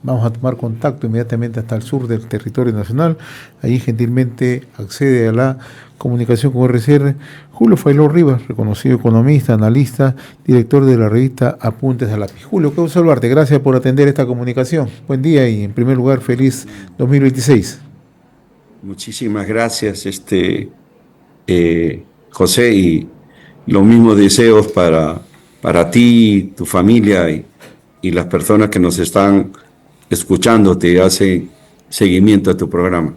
vamos a tomar contacto inmediatamente hasta el sur del territorio nacional. Allí gentilmente accede a la comunicación con RCR Julio Failó Rivas, reconocido economista, analista, director de la revista Apuntes a Lápiz. Julio, qué gusto saludarte. Gracias por atender esta comunicación. Buen día y, en primer lugar, feliz 2026. Muchísimas gracias, José, y los mismos deseos para ti, tu familia y las personas que nos están escuchando, te hacen seguimiento a tu programa.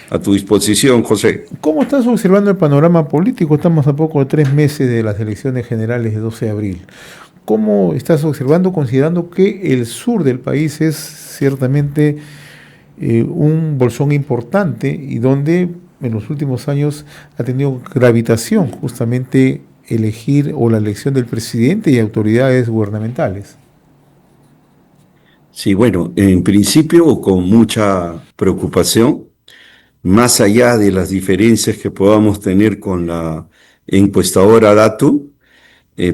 A tu disposición, José. ¿Cómo estás observando el panorama político? Estamos a poco de 3 meses de las elecciones generales de 12 de abril. ¿Cómo estás observando, considerando que el sur del país es ciertamente un bolsón importante y donde en los últimos años ha tenido gravitación justamente elegir o la elección del presidente y autoridades gubernamentales? Sí, bueno, en principio con mucha preocupación, más allá de las diferencias que podamos tener con la encuestadora Datum,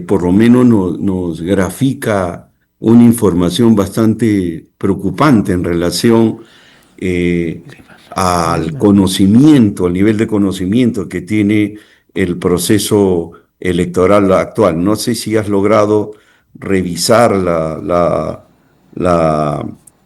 por lo menos nos grafica una información bastante preocupante en relación al conocimiento, al nivel de conocimiento que tiene el proceso electoral actual. No sé si has logrado revisar la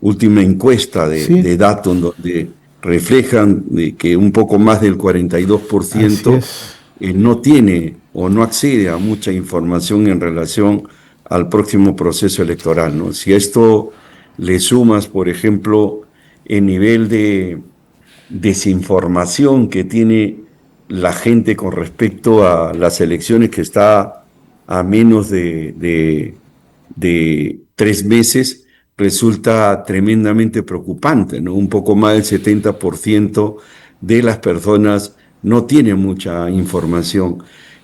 última encuesta Sí, de Datum, donde reflejan de que un poco más del así 42% es. no tiene o no accede a mucha información en relación al próximo proceso electoral, ¿no? Si a esto le sumas, por ejemplo, el nivel de desinformación que tiene la gente con respecto a las elecciones, que está a menos de 3 meses, resulta tremendamente preocupante, ¿no? Un poco más del 70% de las personas no tiene mucha información.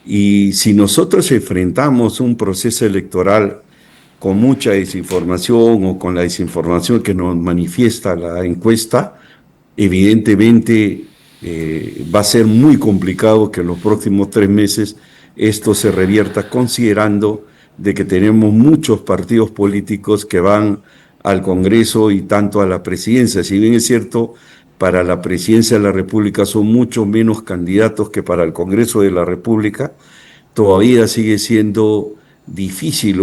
Y si nosotros enfrentamos un proceso electoral con mucha desinformación o con la desinformación que nos manifiesta la encuesta, evidentemente va a ser muy complicado que en los próximos 3 meses esto se revierta, considerando de que tenemos muchos partidos políticos que van al Congreso y tanto a la presidencia. Si bien es cierto, para la presidencia de la República son mucho menos candidatos que para el Congreso de la República, todavía sigue siendo difícil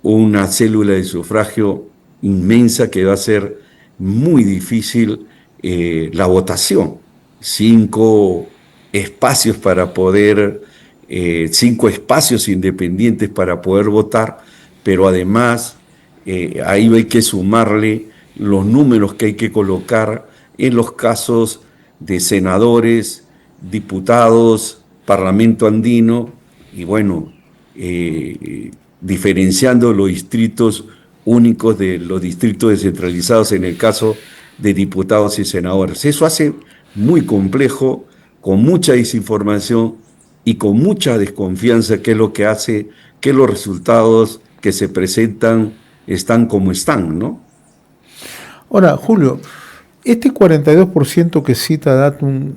una célula de sufragio inmensa que va a ser muy difícil la votación. 5 espacios para poder, 5 espacios independientes para poder votar, pero además ahí hay que sumarle los números que hay que colocar en los casos de senadores, diputados, Parlamento andino, y bueno, diferenciando los distritos únicos de los distritos descentralizados en el caso de diputados y senadores. Eso hace muy complejo, con mucha desinformación y con mucha desconfianza, que es lo que hace que los resultados que se presentan están como están, ¿no? Ahora, Julio, este 42% que cita Datum,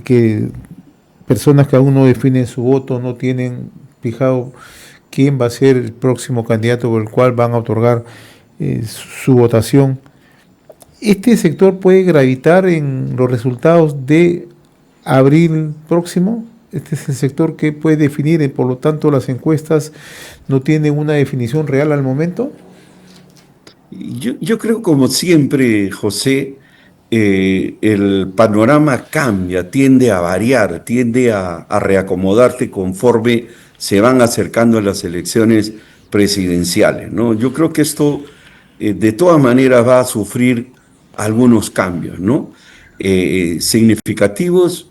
que personas que aún no definen su voto, no tienen fijado quién va a ser el próximo candidato por el cual van a otorgar su votación, ¿este sector puede gravitar en los resultados de abril próximo? Este es el sector que puede definir, por lo tanto las encuestas no tienen una definición real al momento. Yo creo, como siempre, José, el panorama cambia, tiende a variar, tiende a reacomodarse conforme se van acercando a las elecciones presidenciales, ¿no? Yo creo que esto de todas maneras va a sufrir algunos cambios, ¿no? Significativos,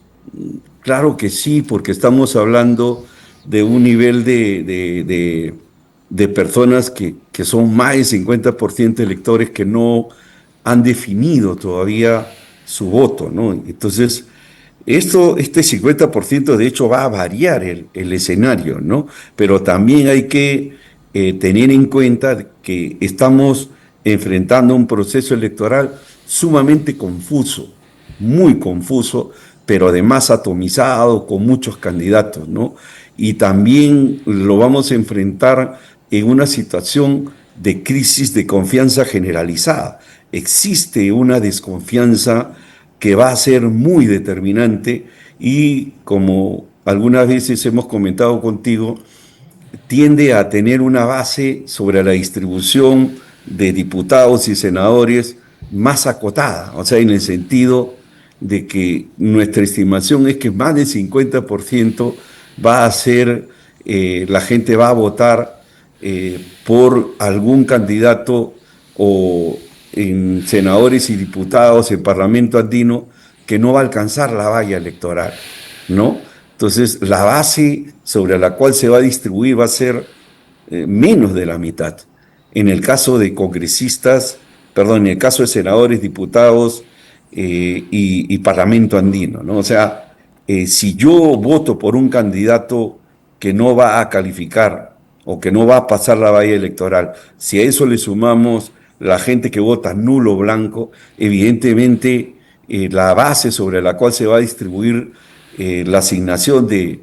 claro que sí, porque estamos hablando de un nivel de personas que son más del 50% de electores que no han definido todavía su voto, ¿no? Entonces, este 50% de hecho va a variar el escenario, ¿no? Pero también hay que tener en cuenta que estamos enfrentando un proceso electoral sumamente confuso, muy confuso, pero además atomizado, con muchos candidatos, ¿no? Y también lo vamos a enfrentar en una situación de crisis de confianza generalizada. Existe una desconfianza que va a ser muy determinante y, como algunas veces hemos comentado contigo, tiende a tener una base sobre la distribución de diputados y senadores más acotada, o sea, en el sentido de que nuestra estimación es que más del 50% va a ser, la gente va a votar por algún candidato o en senadores y diputados en Parlamento andino que no va a alcanzar la valla electoral, ¿no? Entonces, la base sobre la cual se va a distribuir va a ser menos de la mitad. En el caso de congresistas, perdón, en el caso de senadores, diputados y Parlamento andino, ¿no? O sea, si yo voto por un candidato que no va a calificar o que no va a pasar la valla electoral, si a eso le sumamos la gente que vota nulo o blanco, evidentemente la base sobre la cual se va a distribuir la asignación de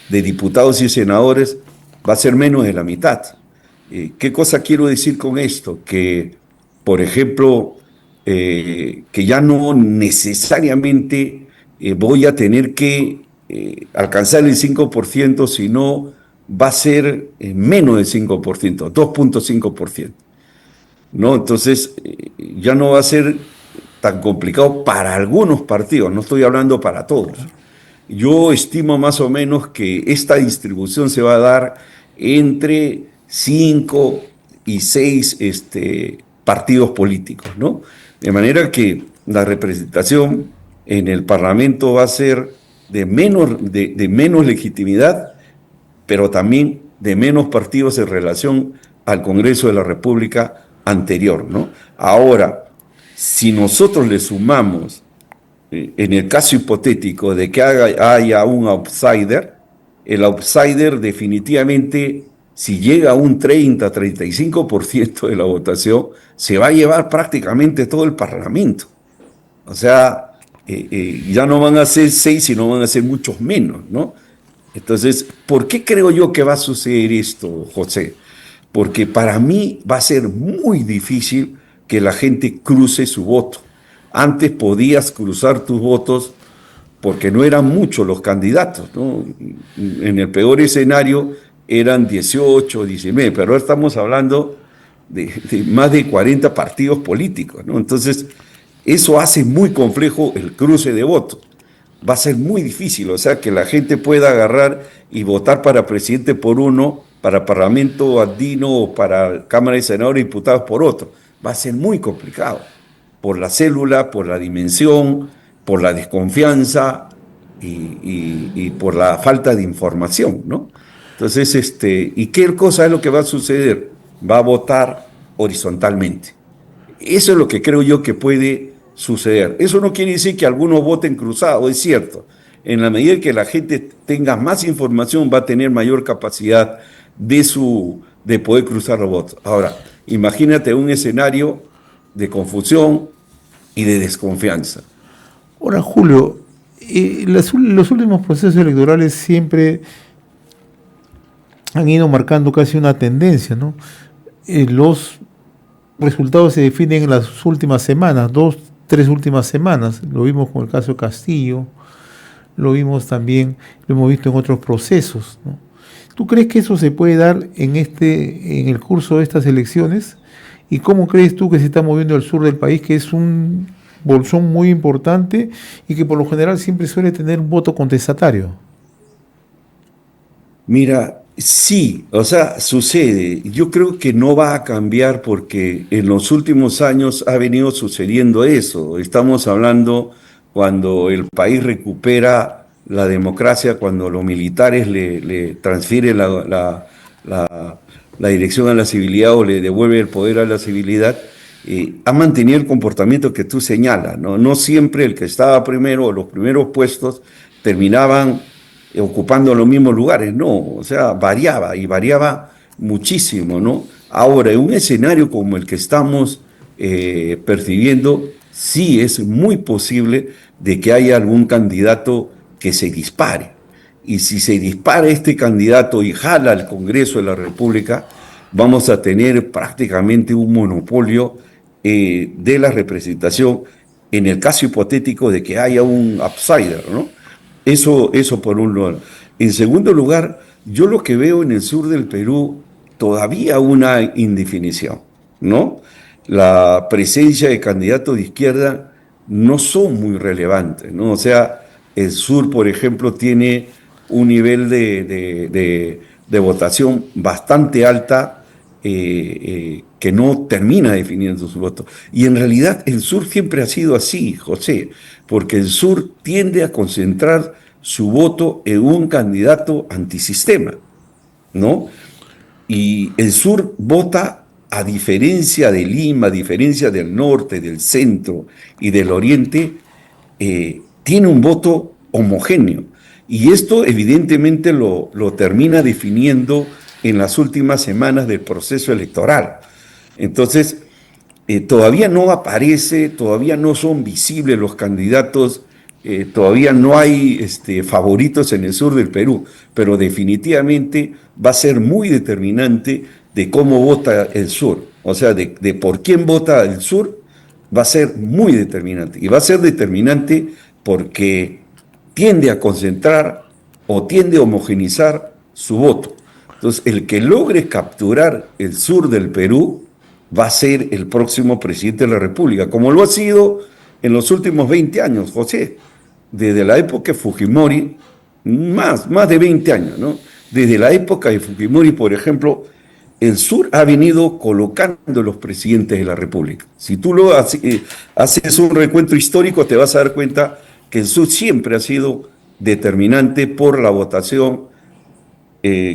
diputados y senadores va a ser menos de la mitad. ¿Qué cosa quiero decir con esto? Que, por ejemplo, que ya no necesariamente voy a tener que alcanzar el 5%, sino va a ser menos del 5%, 2,5%. ¿No? Entonces, ya no va a ser tan complicado para algunos partidos, no estoy hablando para todos. Yo estimo más o menos que esta distribución se va a dar entre 5 y 6 partidos políticos, ¿no? De manera que la representación en el Parlamento va a ser de menos legitimidad, pero también de menos partidos en relación al Congreso de la República anterior, ¿no? Ahora, si nosotros le sumamos, en el caso hipotético de que haya un outsider, el outsider definitivamente, si llega a un 30-35% de la votación, se va a llevar prácticamente todo el Parlamento. O sea, ya no van a ser 6, sino van a ser muchos menos, ¿no? Entonces, ¿por qué creo yo que va a suceder esto, José? Porque para mí va a ser muy difícil que la gente cruce su voto. Antes podías cruzar tus votos porque no eran muchos los candidatos, ¿no? En el peor escenario eran 18, 19, pero ahora estamos hablando de más de 40 partidos políticos, ¿no? Entonces, eso hace muy complejo el cruce de votos. Va a ser muy difícil, o sea, que la gente pueda agarrar y votar para presidente por uno, para Parlamento andino o para Cámara de Senadores y Diputados por otro. Va a ser muy complicado, por la célula, por la dimensión, por la desconfianza y por la falta de información, ¿no? Entonces, ¿y qué cosa es lo que va a suceder? Va a votar horizontalmente. Eso es lo que creo yo que puede suceder. Eso no quiere decir que algunos voten cruzado, es cierto. En la medida que la gente tenga más información, va a tener mayor capacidad de poder cruzar los votos. Ahora, imagínate un escenario de confusión y de desconfianza. Ahora, Julio, los últimos procesos electorales siempre han ido marcando casi una tendencia, ¿no? Los resultados se definen en las últimas semanas, 2, 3 últimas semanas. Lo vimos con el caso de Castillo, lo vimos también, lo hemos visto en otros procesos, ¿no? ¿Tú crees que eso se puede dar en el curso de estas elecciones? ¿Y cómo crees tú que se está moviendo el sur del país, que es un bolsón muy importante y que por lo general siempre suele tener un voto contestatario? Mira, sí, o sea, sucede. Yo creo que no va a cambiar porque en los últimos años ha venido sucediendo eso. Estamos hablando cuando el país recupera la democracia, cuando los militares le transfieren la dirección a la civilidad o le devuelven el poder a la civilidad, ha mantenido el comportamiento que tú señalas, ¿no? No siempre el que estaba primero o los primeros puestos terminaban ocupando los mismos lugares, no, o sea, variaba y variaba muchísimo, ¿no? Ahora, en un escenario como el que estamos percibiendo, sí es muy posible de que haya algún candidato que se dispare. Y si se dispara este candidato y jala al Congreso de la República, vamos a tener prácticamente un monopolio de la representación en el caso hipotético de que haya un outsider, ¿no? Eso por un lugar. En segundo lugar, yo lo que veo en el sur del Perú todavía una indefinición, ¿no? La presencia de candidatos de izquierda no son muy relevantes, ¿no? O sea, el sur, por ejemplo, tiene un nivel de votación bastante alta que no termina definiendo su voto. Y en realidad el sur siempre ha sido así, José, porque el sur tiende a concentrar su voto en un candidato antisistema, ¿no? Y el sur vota, a diferencia de Lima, a diferencia del norte, del centro y del oriente, tiene un voto homogéneo. Y esto evidentemente lo termina definiendo en las últimas semanas del proceso electoral. Entonces, todavía no aparece, todavía no son visibles los candidatos, todavía no hay favoritos en el sur del Perú, pero definitivamente va a ser muy determinante de cómo vota el sur, o sea, de por quién vota el sur, va a ser muy determinante. Y va a ser determinante porque tiende a concentrar o tiende a homogenizar su voto. Entonces, el que logre capturar el sur del Perú va a ser el próximo presidente de la República, como lo ha sido en los últimos 20 años, José. Desde la época de Fujimori, más de 20 años, ¿no? Desde la época de Fujimori, por ejemplo, el sur ha venido colocando los presidentes de la República. Si tú haces un recuento histórico, te vas a dar cuenta que el sur siempre ha sido determinante por la votación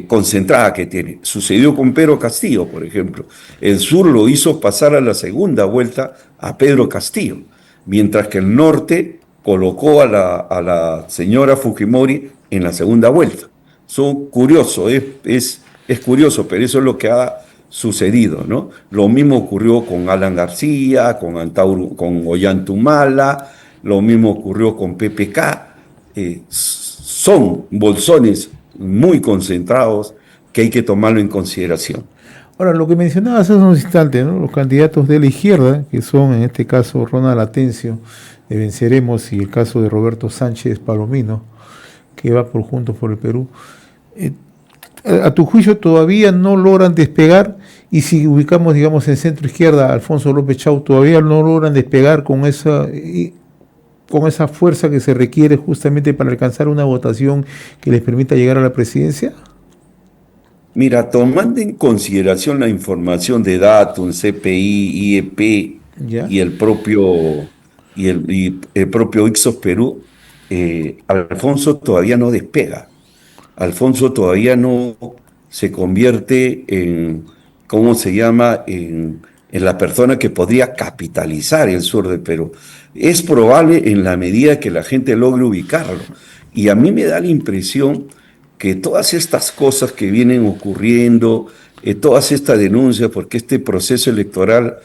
concentrada que tiene. Sucedió con Pedro Castillo, por ejemplo. El sur lo hizo pasar a la segunda vuelta a Pedro Castillo, mientras que el norte colocó a la señora Fujimori en la segunda vuelta. Son curioso, es curioso, pero eso es lo que ha sucedido, ¿no? Lo mismo ocurrió con Alan García, con Ollantumala, lo mismo ocurrió con PPK. Son bolsones muy concentrados que hay que tomarlo en consideración. Ahora, lo que mencionabas hace unos instantes, ¿no? Los candidatos de la izquierda, que son en este caso Ronald Atencio, de Venceremos, y el caso de Roberto Sánchez Palomino, que va por Juntos por el Perú, a tu juicio todavía no logran despegar, y si ubicamos, digamos, en centro izquierda, Alfonso López Chau, todavía no logran despegar con esa fuerza que se requiere justamente para alcanzar una votación que les permita llegar a la presidencia? Mira, tomando en consideración la información de Datum, CPI, IEP ¿Ya? y el propio Ixos Perú, Alfonso todavía no despega. Alfonso todavía no se convierte en, ¿cómo se llama?, en la persona que podría capitalizar el sur del Perú. Es probable en la medida que la gente logre ubicarlo. Y a mí me da la impresión que todas estas cosas que vienen ocurriendo, todas estas denuncias, porque este proceso electoral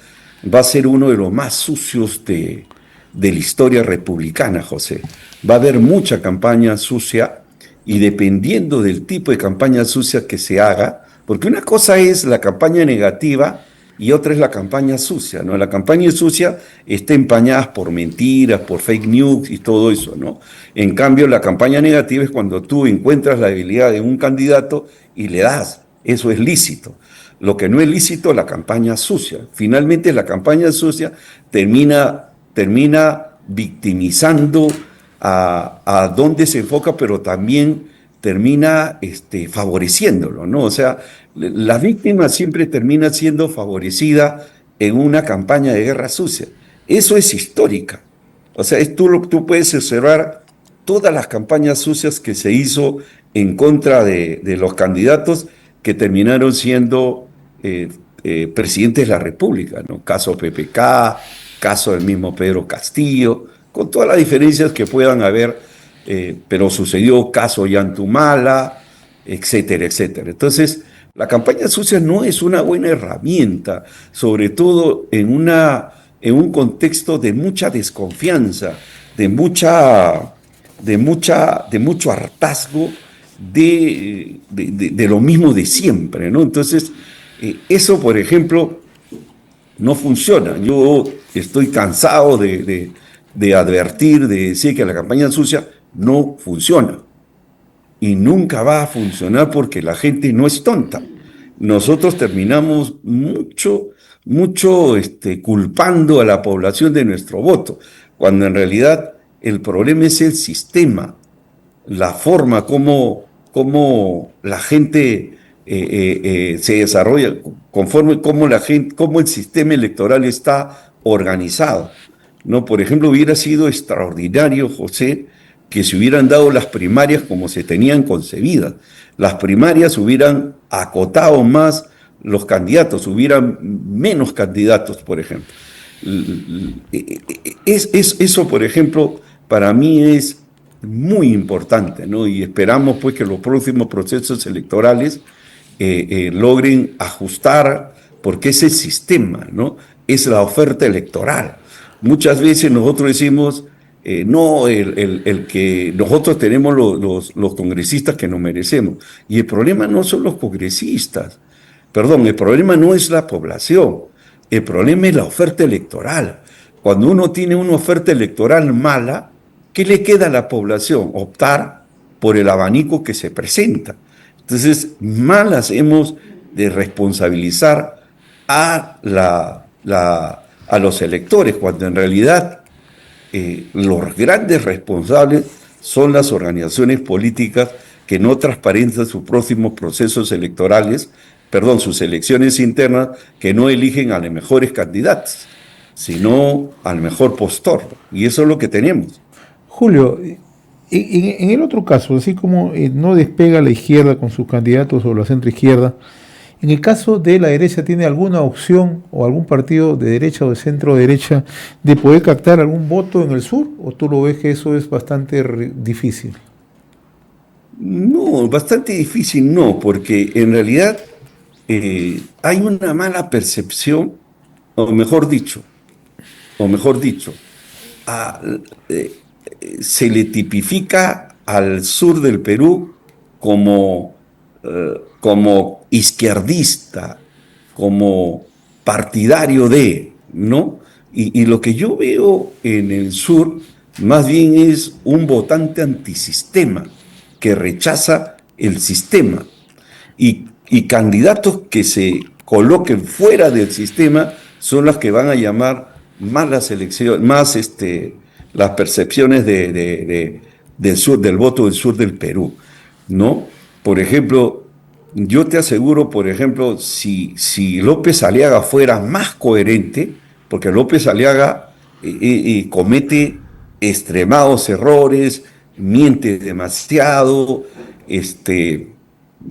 va a ser uno de los más sucios de la historia republicana, José. Va a haber mucha campaña sucia y dependiendo del tipo de campaña sucia que se haga, porque una cosa es la campaña negativa y otra es la campaña sucia, ¿no? La campaña sucia está empañada por mentiras, por fake news y todo eso, ¿no? En cambio, la campaña negativa es cuando tú encuentras la debilidad de un candidato y le das. Eso es lícito. Lo que no es lícito es la campaña sucia. Finalmente, la campaña sucia termina victimizando a dónde se enfoca, pero también termina favoreciéndolo, ¿no? O sea, la víctima siempre termina siendo favorecida en una campaña de guerra sucia. Eso es histórica. O sea, tú puedes observar todas las campañas sucias que se hizo en contra de los candidatos que terminaron siendo presidentes de la República, ¿no? Caso PPK, caso del mismo Pedro Castillo, con todas las diferencias que puedan haber, pero sucedió caso Ollantumala, etcétera, etcétera. Entonces, la campaña sucia no es una buena herramienta, sobre todo en un contexto de mucha desconfianza, de mucho hartazgo de lo mismo de siempre, ¿no? Entonces, Eso, por ejemplo, no funciona. Yo estoy cansado de advertir, de decir que la campaña sucia no funciona. Y nunca va a funcionar porque la gente no es tonta. Nosotros terminamos mucho culpando a la población de nuestro voto, cuando en realidad el problema es el sistema, la forma como la gente se desarrolla, conforme cómo el sistema electoral está organizado. ¿No? Por ejemplo, hubiera sido extraordinario, José, que se hubieran dado las primarias como se tenían concebidas. Las primarias hubieran acotado más los candidatos, hubieran menos candidatos, por ejemplo. Eso, por ejemplo, para mí es muy importante, ¿no? Y esperamos pues que los próximos procesos electorales logren ajustar, porque es el sistema, ¿no? Es la oferta electoral. Muchas veces nosotros decimos, no, el que nosotros tenemos los congresistas que nos merecemos. Y el problema no son los congresistas, perdón, el problema no es la población, el problema es la oferta electoral. Cuando uno tiene una oferta electoral mala, ¿qué le queda a la población? Optar por el abanico que se presenta. Entonces, mal hacemos de responsabilizar a los electores, cuando en realidad los grandes responsables son las organizaciones políticas que no transparentan sus próximos procesos electorales, perdón, sus elecciones internas, que no eligen a los mejores candidatos, sino al mejor postor. Y eso es lo que tenemos. Julio, en el otro caso, así como no despega la izquierda con sus candidatos o la centroizquierda, en el caso de la derecha, ¿tiene alguna opción o algún partido de derecha o de centro derecha de poder captar algún voto en el sur? ¿O tú lo ves que eso es bastante difícil? No, bastante difícil no, porque en realidad hay una mala percepción, o mejor dicho, a- eh, se le tipifica al sur del Perú como izquierdista, como partidario de, ¿no? Y lo que yo veo en el sur más bien es un votante antisistema que rechaza el sistema y candidatos que se coloquen fuera del sistema son las que van a llamar más las elecciones, más las percepciones del sur, del voto del sur del Perú, ¿no? Por ejemplo, yo te aseguro, por ejemplo, si López Aliaga fuera más coherente, porque López Aliaga comete extremados errores, miente demasiado,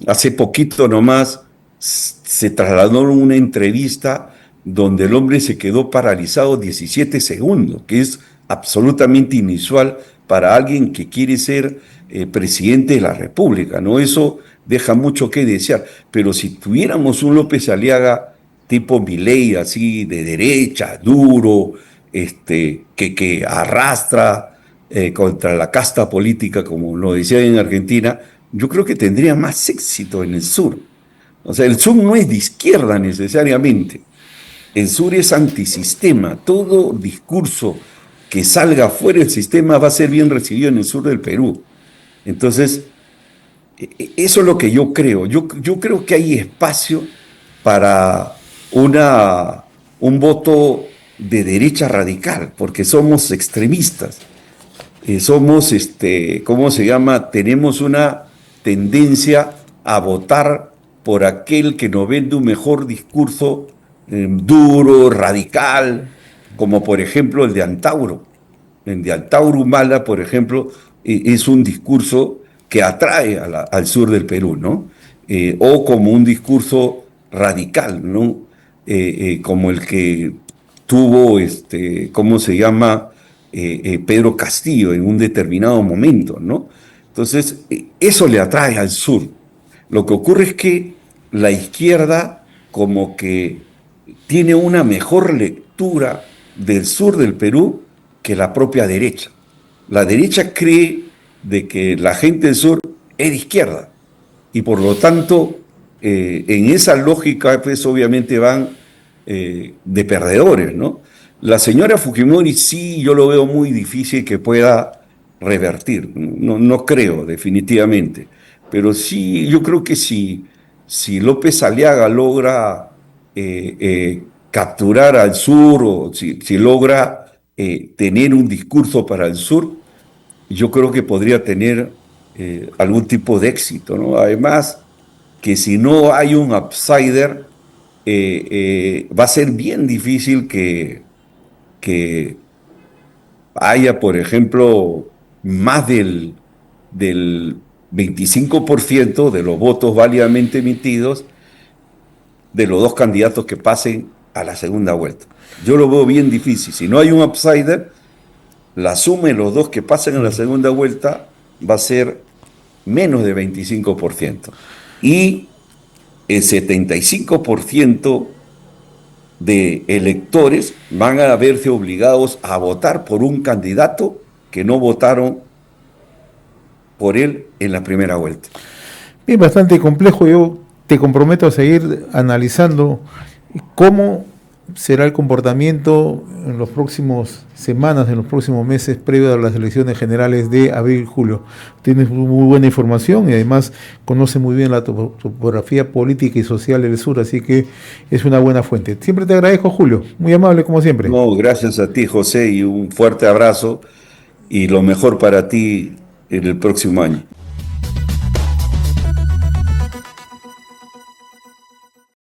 hace poquito nomás se trasladó una entrevista donde el hombre se quedó paralizado 17 segundos, que es absolutamente inusual para alguien que quiere ser presidente de la República, ¿no? Eso deja mucho que desear. Pero si tuviéramos un López Aliaga tipo Milei, así de derecha, duro, que arrastra contra la casta política, como lo decía en Argentina, yo creo que tendría más éxito en el sur. O sea, el sur no es de izquierda necesariamente. El sur es antisistema. Todo discurso que salga fuera del sistema va a ser bien recibido en el sur del Perú. Entonces, eso es lo que yo creo. Yo creo que hay espacio para un voto de derecha radical, porque somos extremistas. Somos, ¿cómo se llama? Tenemos una tendencia a votar por aquel que nos vende un mejor discurso duro, radical, como por ejemplo el de Antauro. El de Antauro Humala, por ejemplo, es un discurso que atrae al sur del Perú, ¿no? O como un discurso radical, ¿no? Como el que tuvo, ¿cómo se llama? Pedro Castillo en un determinado momento, ¿no? Entonces, eso le atrae al sur. Lo que ocurre es que la izquierda como que tiene una mejor lectura del sur del Perú que la propia derecha. La derecha cree de que la gente del sur es de izquierda y por lo tanto en esa lógica, pues obviamente van de perdedores, ¿no? La señora Fujimori sí, yo lo veo muy difícil que pueda revertir, no, no creo definitivamente, pero sí, yo creo que si López Aliaga logra capturar al sur o si logra tener un discurso para el sur, yo creo que podría tener algún tipo de éxito, ¿no? Además, que si no hay un outsider, va a ser bien difícil que haya, por ejemplo, más del 25% de los votos válidamente emitidos de los dos candidatos que pasen a la segunda vuelta. Yo lo veo bien difícil. Si no hay un outsider, la suma de los dos que pasen a la segunda vuelta va a ser menos de 25%. Y el 75% de electores van a verse obligados a votar por un candidato que no votaron por él en la primera vuelta. Es bastante complejo. Yo te comprometo a seguir analizando cómo será el comportamiento en los próximos semanas, en los próximos meses previo a las elecciones generales de abril-julio. Tienes muy buena información y además conoce muy bien la topografía política y social del sur, así que es una buena fuente. Siempre te agradezco, Julio. Muy amable como siempre. No, gracias a ti, José, y un fuerte abrazo y lo mejor para ti en el próximo año.